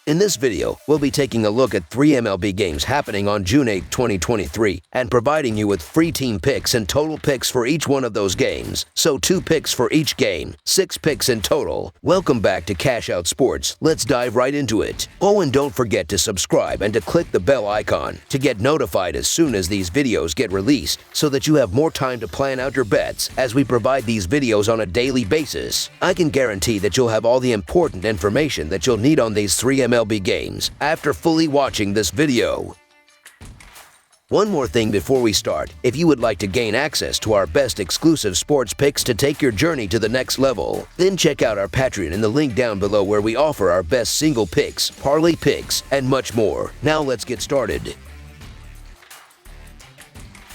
In this video, we'll be taking a look at 3 MLB games happening on June 8, 2023, and providing you with free team picks and total picks for each one of those games. So 2 picks for each game, 6 picks in total. Welcome back to Cash Out Sports. Let's dive right into it. Oh, and don't forget to subscribe and to click the bell icon to get notified as soon as these videos get released, so that you have more time to plan out your bets as we provide these videos on a daily basis. I can guarantee that you'll have all the important information that you'll need on these 3 MLB games after fully watching this video. One more thing before we start. If you would like to gain access to our best exclusive sports picks to take your journey to the next level, then check out our Patreon in the link down below, where we offer our best single picks, parlay picks, and much more. Now let's get started.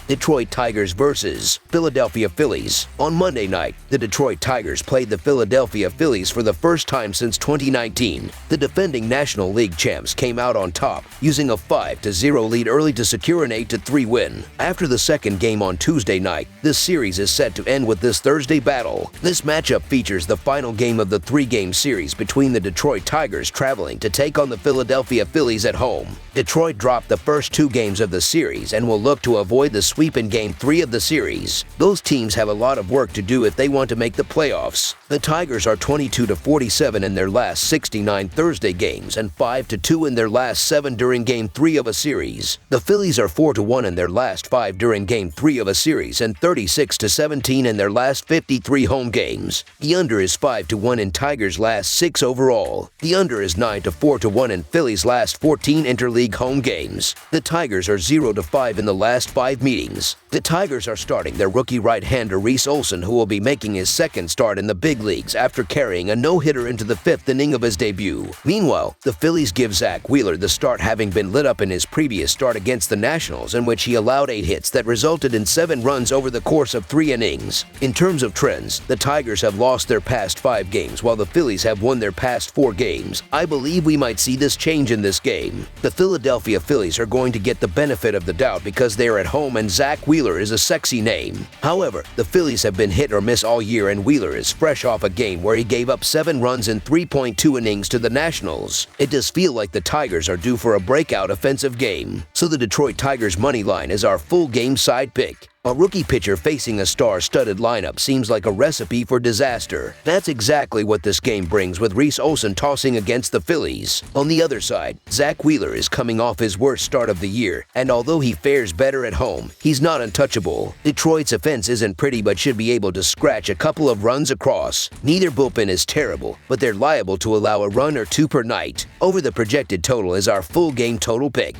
Detroit Tigers versus Philadelphia Phillies. On Monday night, the Detroit Tigers played the Philadelphia Phillies for the first time since 2019. The defending National League champs came out on top, using a 5-0 lead early to secure an 8-3 win. After the second game on Tuesday night, this series is set to end with this Thursday battle. This matchup features the final game of the 3-game series between the Detroit Tigers traveling to take on the Philadelphia Phillies at home. Detroit dropped the first 2 games of the series and will look to avoid the sweep in Game 3 of the series. Those teams have a lot of work to do if they want to make the playoffs. The Tigers are 22-47 in their last 69 Thursday games and 5-2 in their last 7 during Game 3 of a series. The Phillies are 4-1 in their last 5 during Game 3 of a series and 36-17 in their last 53 home games. The under is 5-1 in Tigers' last 6 overall. The under is 9-4-1 in Phillies' last 14 interleague home games. The Tigers are 0-5 in the last 5 meetings. The Tigers are starting their rookie right-hander Reese Olson, who will be making his second start in the big leagues after carrying a no-hitter into the 5th inning of his debut. Meanwhile, the Phillies give Zach Wheeler the start, having been lit up in his previous start against the Nationals, in which he allowed 8 hits that resulted in 7 runs over the course of 3 innings. In terms of trends, the Tigers have lost their past 5 games, while the Phillies have won their past 4 games. I believe we might see this change in this game. The Philadelphia Phillies are going to get the benefit of the doubt because they are at home and Zach Wheeler is a sexy name. However, the Phillies have been hit or miss all year, and Wheeler is fresh off a game where he gave up 7 runs in 3.2 innings to the Nationals. It does feel like the Tigers are due for a breakout offensive game. So the Detroit Tigers money line is our full game side pick. A rookie pitcher facing a star-studded lineup seems like a recipe for disaster. That's exactly what this game brings, with Reese Olson tossing against the Phillies. On the other side, Zach Wheeler is coming off his worst start of the year, and although he fares better at home, he's not untouchable. Detroit's offense isn't pretty but should be able to scratch a couple of runs across. Neither bullpen is terrible, but they're liable to allow a run or 2 per night. Over the projected total is our full game total pick.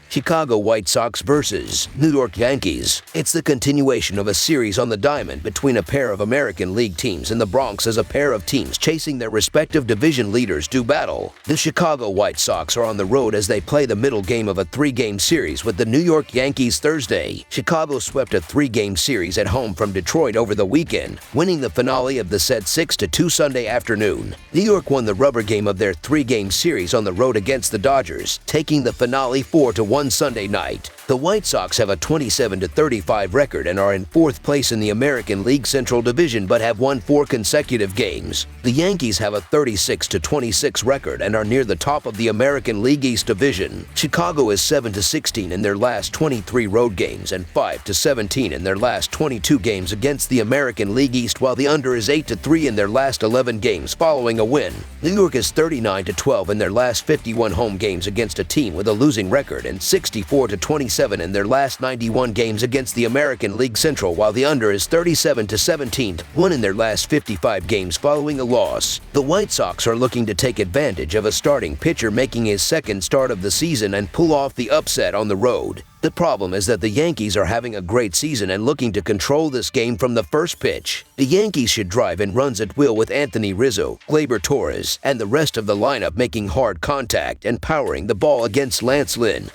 Chicago White Sox versus New York Yankees. It's the continuation of a series on the diamond between a pair of American League teams in the Bronx, as a pair of teams chasing their respective division leaders do battle. The Chicago White Sox are on the road as they play the middle game of a 3-game series with the New York Yankees Thursday. Chicago swept a 3-game series at home from Detroit over the weekend, winning the finale of the set 6-2 Sunday afternoon. New York won the rubber game of their 3-game series on the road against the Dodgers, taking the finale 4-1 Sunday night. The White Sox have a 27-35 record and are in 4th place in the American League Central Division, but have won 4 consecutive games. The Yankees have a 36-26 record and are near the top of the American League East Division. Chicago is 7-16 in their last 23 road games and 5-17 in their last 22 games against the American League East, while the under is 8-3 in their last 11 games following a win. New York is 39-12 in their last 51 home games against a team with a losing record, and 64-27 in their last 91 games against the American League Central, while the under is 37-17, won in their last 55 games following a loss. The White Sox are looking to take advantage of a starting pitcher making his second start of the season and pull off the upset on the road. The problem is that the Yankees are having a great season and looking to control this game from the first pitch. The Yankees should drive in runs at will, with Anthony Rizzo, Gleyber Torres, and the rest of the lineup making hard contact and powering the ball against Lance Lynn.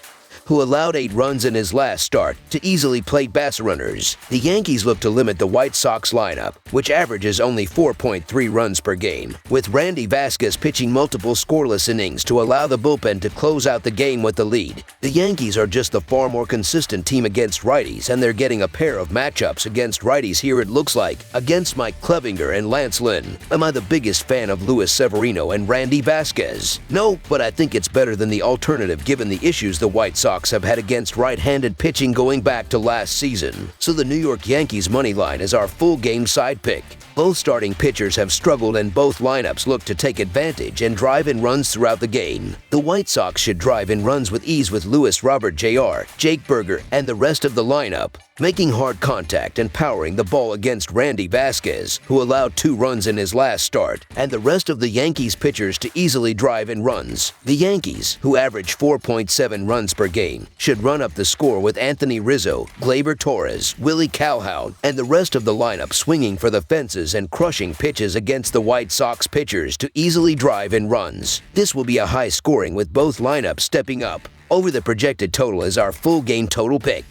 who allowed 8 runs in his last start to easily plate base runners. The Yankees look to limit the White Sox lineup, which averages only 4.3 runs per game, with Randy Vasquez pitching multiple scoreless innings to allow the bullpen to close out the game with the lead. The Yankees are just the far more consistent team against righties, and they're getting a pair of matchups against righties here, it looks like, against Mike Clevinger and Lance Lynn. Am I the biggest fan of Luis Severino and Randy Vasquez? No, but I think it's better than the alternative given the issues the White Sox have had against right-handed pitching going back to last season. So the New York Yankees money line is our full game side pick. Both starting pitchers have struggled and both lineups look to take advantage and drive in runs throughout the game. The White Sox should drive in runs with ease with Luis Robert Jr., Jake Burger, and the rest of the lineup, making hard contact and powering the ball against Randy Vasquez, who allowed 2 runs in his last start, and the rest of the Yankees pitchers to easily drive in runs. The Yankees, who average 4.7 runs per game, should run up the score with Anthony Rizzo, Gleyber Torres, Willie Calhoun, and the rest of the lineup swinging for the fences and crushing pitches against the White Sox pitchers to easily drive in runs. This will be a high scoring with both lineups stepping up. Over the projected total is our full game total pick.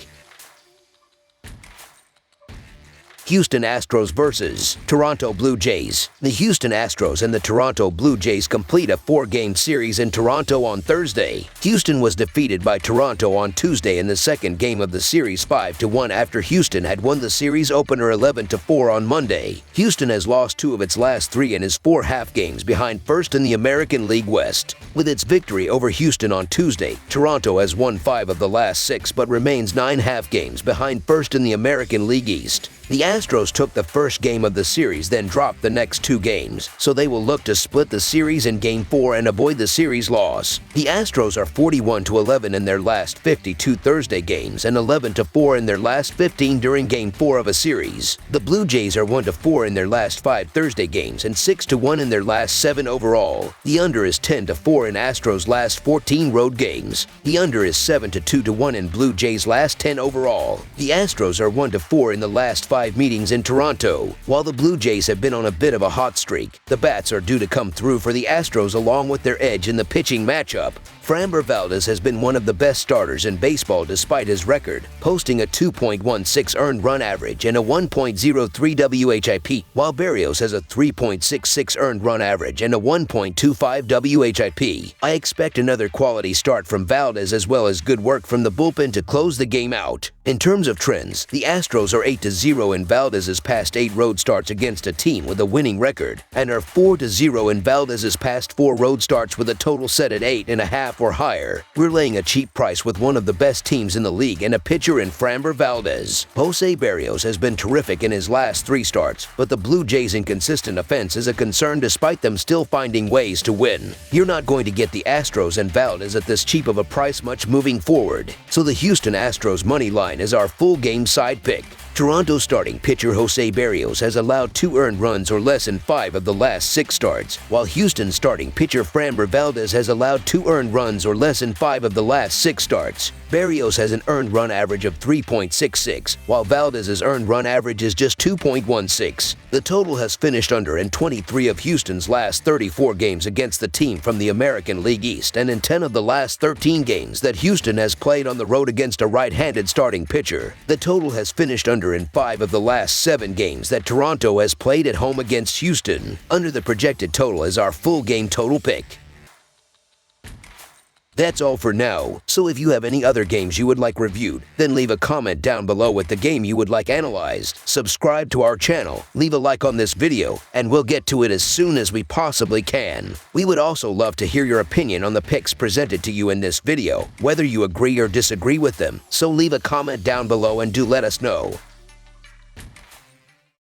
Houston Astros versus Toronto Blue Jays. The Houston Astros and the Toronto Blue Jays complete a 4-game series in Toronto on Thursday. Houston was defeated by Toronto on Tuesday in the second game of the series 5-1 after Houston had won the series opener 11-4 on Monday. Houston has lost 2 of its last 3 in his 4 half games behind first in the American League West. With its victory over Houston on Tuesday, Toronto has won 5 of the last 6 but remains 9 half games behind first in the American League East. The Astros took the first game of the series, then dropped the next 2 games, so they will look to split the series in Game 4 and avoid the series loss. The Astros are 41-11 in their last 52 Thursday games and 11-4 in their last 15 during Game 4 of a series. The Blue Jays are 1-4 in their last 5 Thursday games and 6-1 in their last 7 overall. The under is 10-4 in Astros' last 14 road games. The under is 7-2-1 in Blue Jays' last 10 overall. The Astros are 1-4 in the last 5 meetings in Toronto. While the Blue Jays have been on a bit of a hot streak, the bats are due to come through for the Astros along with their edge in the pitching matchup. Framber Valdez has been one of the best starters in baseball despite his record, posting a 2.16 earned run average and a 1.03 WHIP, while Berrios has a 3.66 earned run average and a 1.25 WHIP. I expect another quality start from Valdez as well as good work from the bullpen to close the game out. In terms of trends, the Astros are 8-0 in Valdez's past 8 road starts against a team with a winning record, and are 4-0 in Valdez's past 4 road starts with a total set at 8.5 or higher. We're laying a cheap price with one of the best teams in the league and a pitcher in Framber Valdez. Jose Berrios has been terrific in his last 3 starts, but the Blue Jays' inconsistent offense is a concern despite them still finding ways to win. You're not going to get the Astros and Valdez at this cheap of a price much moving forward, so the Houston Astros money line is our full game side pick. Toronto starting pitcher Jose Berrios has allowed 2 earned runs or less in 5 of the last 6 starts, while Houston starting pitcher Framber Valdez has allowed 2 earned runs or less in 5 of the last 6 starts. Berrios has an earned run average of 3.66, while Valdez's earned run average is just 2.16. The total has finished under in 23 of Houston's last 34 games against the team from the American League East, and in 10 of the last 13 games that Houston has played on the road against a right-handed starting pitcher. The total has finished under in 5 of the last 7 games that Toronto has played at home against Houston. Under the projected total is our full game total pick. That's all for now, so if you have any other games you would like reviewed, then leave a comment down below with the game you would like analyzed. Subscribe to our channel, leave a like on this video, and we'll get to it as soon as we possibly can. We would also love to hear your opinion on the picks presented to you in this video, whether you agree or disagree with them, so leave a comment down below and do let us know.